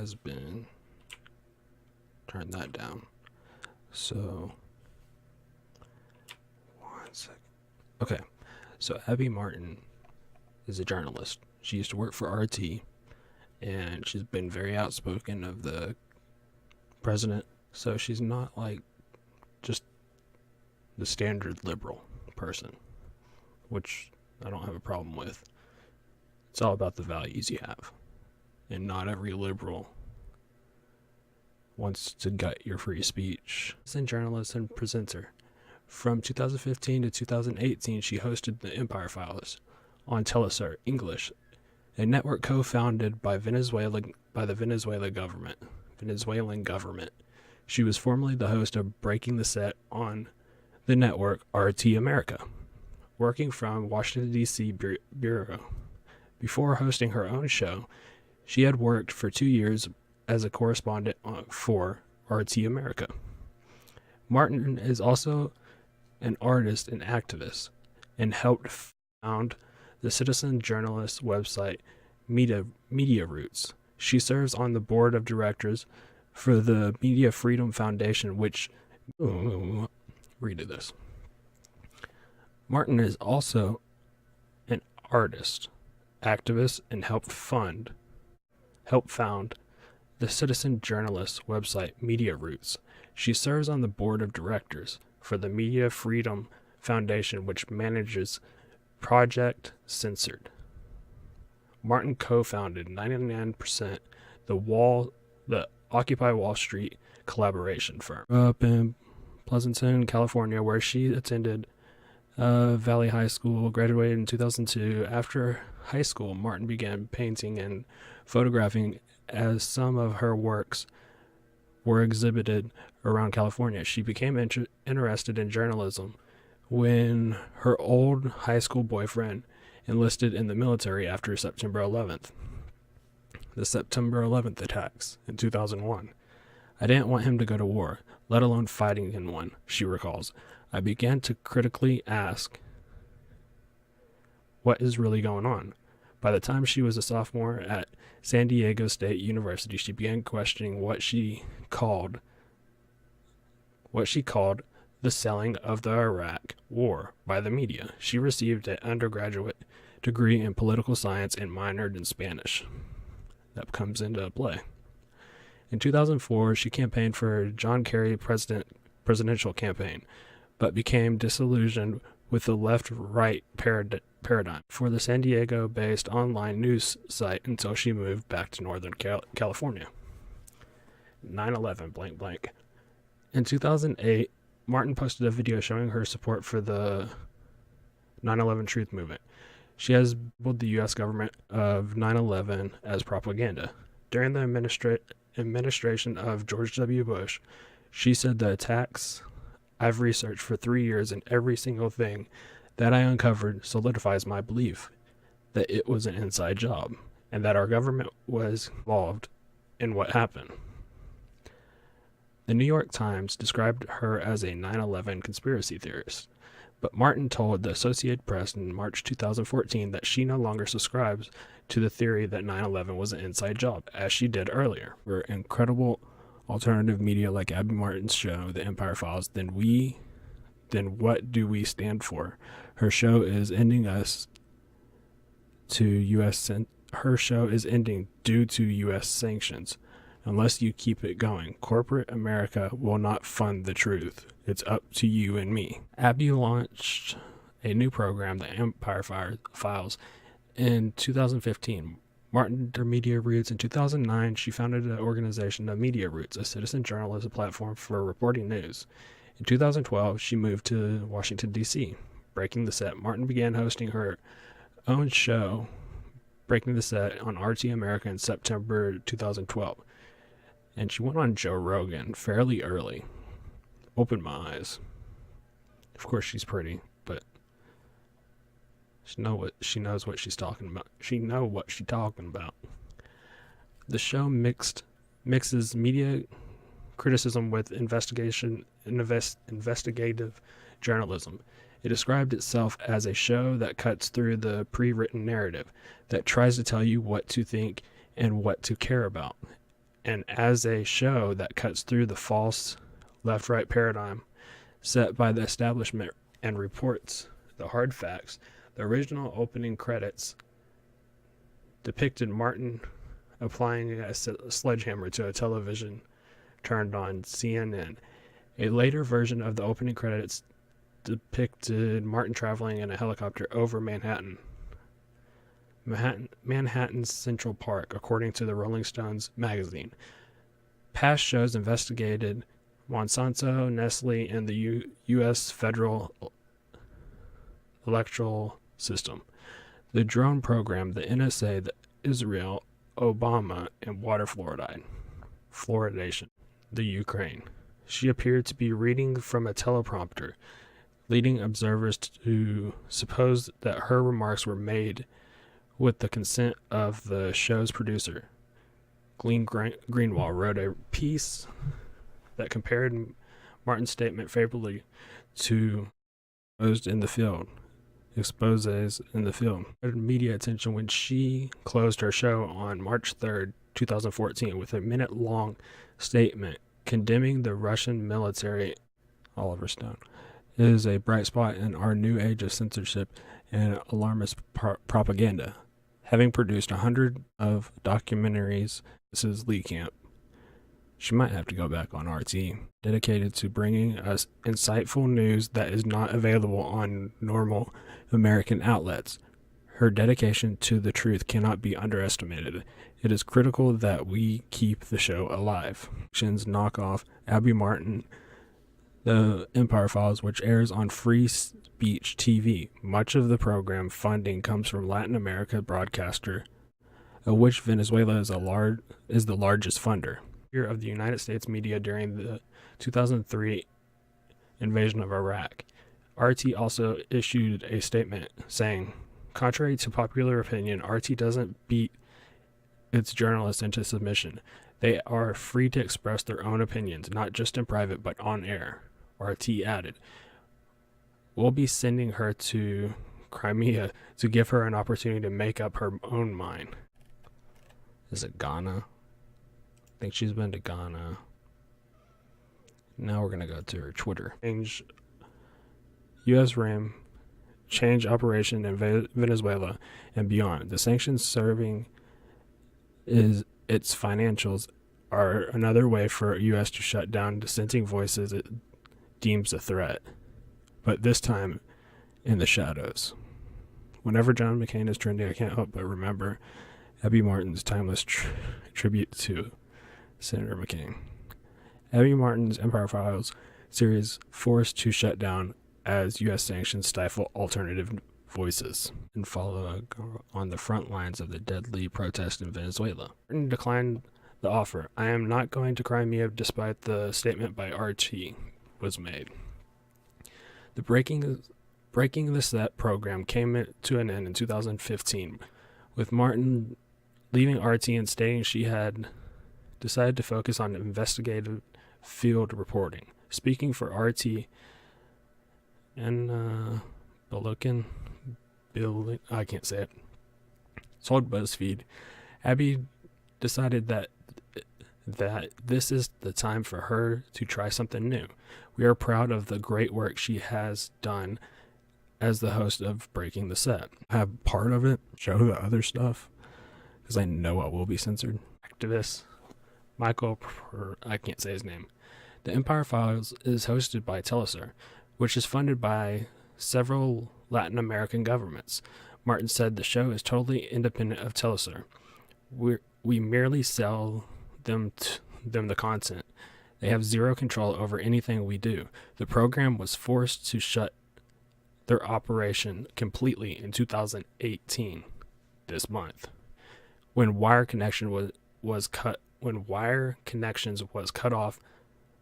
has been... Turn that down. So, 1 second. Okay, so Abby Martin is a journalist. She used to work for RT, and she's been very outspoken of the president. So she's not like just the standard liberal person, which I don't have a problem with. It's all about the values you have, and not every liberal wants to gut your free speech. She's a journalist and presenter. From 2015 to 2018, she hosted the Empire Files on Telesur English, a network co-founded by the Venezuelan government. She was formerly the host of Breaking the Set on the network RT America, working from Washington, D.C. Bureau. Before hosting her own show, she had worked for 2 years as a correspondent for RT America. Martin is also an artist and activist, and helped found the citizen journalist website Media Roots. She serves on the board of directors for the Media Freedom Foundation, which... read this. Martin is also an artist, activist, and helped found the citizen journalist website Media Roots. She serves on the board of directors for the Media Freedom Foundation, which manages Project Censored. Martin co-founded 99% the Occupy Wall Street collaboration firm. Up in Pleasanton, California, where she attended Valley High School, graduated in 2002. After high school, Martin began painting and photographing, as some of her works were exhibited around California. She became interested in journalism when her old high school boyfriend enlisted in the military after September 11th. The September 11th attacks in 2001. I didn't want him to go to war, let alone fighting in one, she recalls. I began to critically ask, what is really going on? By the time she was a sophomore at San Diego State University, she began questioning what she called the selling of the Iraq War by the media. She received an undergraduate degree in political science and minored in Spanish. That comes into play. In 2004, she campaigned for John Kerry presidential campaign, but became disillusioned with the left-right paradigm for the San Diego-based online news site until she moved back to Northern California. 9/11 blank blank. In 2008, Martin posted a video showing her support for the 9/11 truth movement. She has labeled the U.S. government of 9/11 as propaganda. During the administration of George W. Bush, she said the attacks I've researched for 3 years, and every single thing that I uncovered solidifies my belief that it was an inside job and that our government was involved in what happened. The New York Times described her as a 9/11 conspiracy theorist, but Martin told the Associated Press in March 2014 that she no longer subscribes to the theory that 9/11 was an inside job, as she did earlier. For incredible alternative media like Abby Martin's show, The Empire Files, then what do we stand for? Her show is ending due to U.S. sanctions. Unless you keep it going, corporate America will not fund the truth. It's up to you and me. Abby launched a new program, the Empire Files, in 2015. Martin did Media Roots. In 2009, she founded an organization, the Media Roots, a citizen journalism platform for reporting news. In 2012, she moved to Washington, D.C. Breaking the Set. Martin began hosting her own show, Breaking the Set, on RT America in September 2012. And she went on Joe Rogan fairly early. Opened my eyes. Of course, she's pretty, but she knows what she's talking about. She know what she's talking about. The show mixes media criticism with investigative journalism. It described itself as a show that cuts through the pre-written narrative, that tries to tell you what to think and what to care about. and as a show that cuts through the false left-right paradigm set by the establishment and reports the hard facts. The original opening credits depicted Martin applying a sledgehammer to a television turned on CNN. A later version of the opening credits depicted Martin traveling in a helicopter over Manhattan's Central Park, according to the Rolling Stones magazine. Past shows investigated Monsanto, Nestle, and the U.S. federal electoral system, the drone program, the NSA, the Israel, Obama, and water fluoridation, the Ukraine. She appeared to be reading from a teleprompter, leading observers to suppose that her remarks were made with the consent of the show's producer. Glenn Greenwald wrote a piece that compared Martin's statement favorably to exposes in the field. Media attention when she closed her show on March 3rd, 2014 with a minute-long statement condemning the Russian military. Oliver Stone is a bright spot in our new age of censorship and alarmist propaganda. Having produced 100 of documentaries, this is Lee Camp. She might have to go back on RT, dedicated to bringing us insightful news that is not available on normal American outlets. Her dedication to the truth cannot be underestimated. It is critical that we keep the show alive. Sanctions knock off Abby Martin, The Empire Files, which airs on Free Speech TV. Much of the program funding comes from Latin America broadcaster, of which Venezuela is the largest funder. Of the United States media during the 2003 invasion of Iraq. RT also issued a statement saying, contrary to popular opinion, RT doesn't beat its journalists into submission. They are free to express their own opinions, not just in private, but on air. RT added, we'll be sending her to Crimea to give her an opportunity to make up her own mind. Is it Ghana? I think she's been to Ghana. Now we're going to go to her Twitter. U.S. RAM change operation in Venezuela and beyond. The sanctions serving is its financials are another way for U.S. to shut down dissenting voices it deems a threat, but this time in the shadows. Whenever John McCain is trending, I can't help but remember Abby Martin's timeless tribute to Senator McCain. Abby Martin's Empire Files series forced to shut down as U.S. sanctions stifle alternative voices and follow on the front lines of the deadly protest in Venezuela. Martin declined the offer. I am not going to Crimea despite the statement by RT was made. The Breaking the Set program came to an end in 2015, with Martin leaving RT and stating she had decided to focus on investigative field reporting. Speaking for RT and I can't say it, told BuzzFeed, Abby decided that this is the time for her to try something new. We are proud of the great work she has done as the host of Breaking the Set. Have part of it, show the other stuff, because I know it will be censored. Activist Michael, I can't say his name. The Empire Files is hosted by Telesur, which is funded by several Latin American governments. Martin said the show is totally independent of Telesur. We merely sell them the content. They have zero control over anything we do. The program was forced to shut their operation completely in 2018, this month, when wire connections was cut off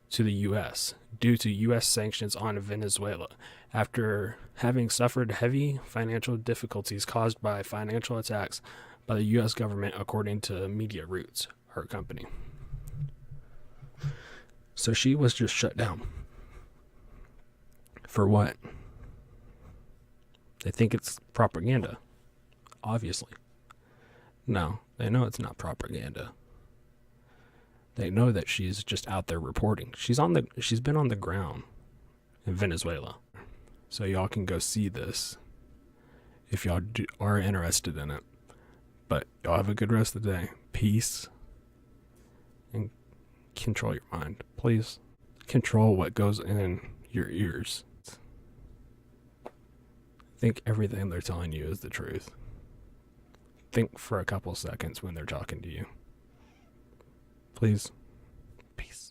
to the U.S. due to U.S. sanctions on Venezuela, after having suffered heavy financial difficulties caused by financial attacks by the U.S. government, according to Media Roots, her company. So she was just shut down. For what? They think it's propaganda. Obviously. No, they know it's not propaganda. They know that she's just out there reporting. She's been on the ground in Venezuela. So y'all can go see this if y'all are interested in it. But y'all have a good rest of the day. Peace. And control your mind. Please control what goes in your ears. Think everything they're telling you is the truth. Think for a couple seconds when they're talking to you. Please. Peace.